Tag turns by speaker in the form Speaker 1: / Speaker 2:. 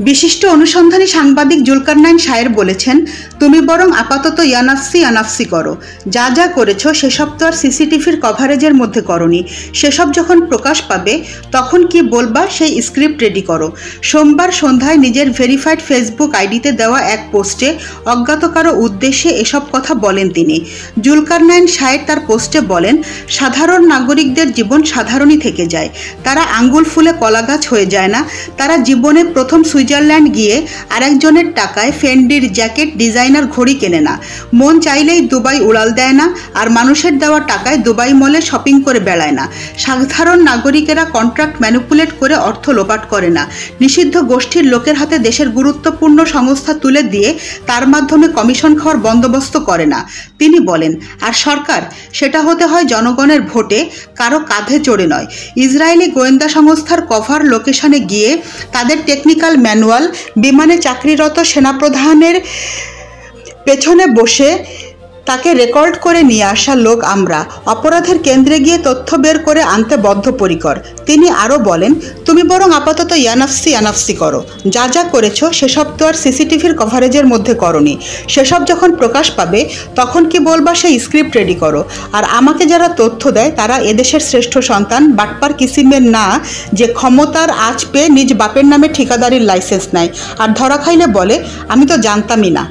Speaker 1: বিশিষ্ট অনুসন্ধানী সাংবাদিক জুলকারনাইন শায়ের বলেছেন, তুমি বরং আপাতত ইয়ানাফসি আনাফসি করো। যা যা করেছ সেসব তো আর সিসিটিভির কভারেজের মধ্যে করনি। সেসব যখন প্রকাশ পাবে তখন কি বলবা সেই স্ক্রিপ্ট রেডি করো। সোমবার সন্ধ্যায় নিজের ভেরিফাইড ফেসবুক আইডিতে দেওয়া এক পোস্টে অজ্ঞাত কারো উদ্দেশ্যে এসব কথা বলেন তিনি। জুলকারনাইন শায়ের তার পোস্টে বলেন, সাধারণ নাগরিকদের জীবন সাধারণই থেকে যায়। তারা আঙ্গুল ফুলে কলাগাছ হয়ে যায় না। তারা জীবনে প্রথম সুইজারল্যান্ড গিয়ে আরেকজনের টাকায় ফেন্ডির জ্যাকেট ডিজাইনার ঘড়ি কেনে না। মন চাইলেই দুবাই উড়াল দেয় না, আর মানুষের দেওয়া টাকায় দুবাই মলে শপিং করে বেড়ায় না। সাধারণ নাগরিকেরা কন্ট্রাক্ট ম্যানিপুলেট করে অর্থ লোপাট করে না। নিষিদ্ধ গোষ্ঠীর লোকের হাতে দেশের গুরুত্বপূর্ণ সংস্থা তুলে দিয়ে তার মাধ্যমে কমিশন খাওয়ার বন্দোবস্ত করে না। তিনি বলেন, আর সরকার সেটা হতে হয় জনগণের ভোটে, কারো কাঁধে চড়ে নয়। ইসরায়েলি গোয়েন্দা সংস্থার কভার লোকেশনে গিয়ে তাদের টেকনিক্যাল ম্যানুয়াল, বিমানে চাকরিরত সেনাপ্রধানের পেছনে বসে তাকে রেকর্ড করে নিয়ে আসা লোক আমরা। অপরাধের কেন্দ্রে গিয়ে তথ্য বের করে আনতে বদ্ধপরিকর। তিনি আরও বলেন, তুমি বরং আপাতত ইয়ানাফসি আনাফসি করো। যা যা করেছ সেসব তো আর সিসিটিভির কভারেজের মধ্যে করনি। সেসব যখন প্রকাশ পাবে তখন কি বলবা সেই স্ক্রিপ্ট রেডি করো। আর আমাকে যারা তথ্য দেয় তারা এদেশের শ্রেষ্ঠ সন্তান, বাটপার কিসিমের না, যে ক্ষমতার আঁচ পেয়ে নিজ বাপের নামে ঠিকাদারির লাইসেন্স নেয় আর ধরা খাইলে বলে আমি তো জানতামই না।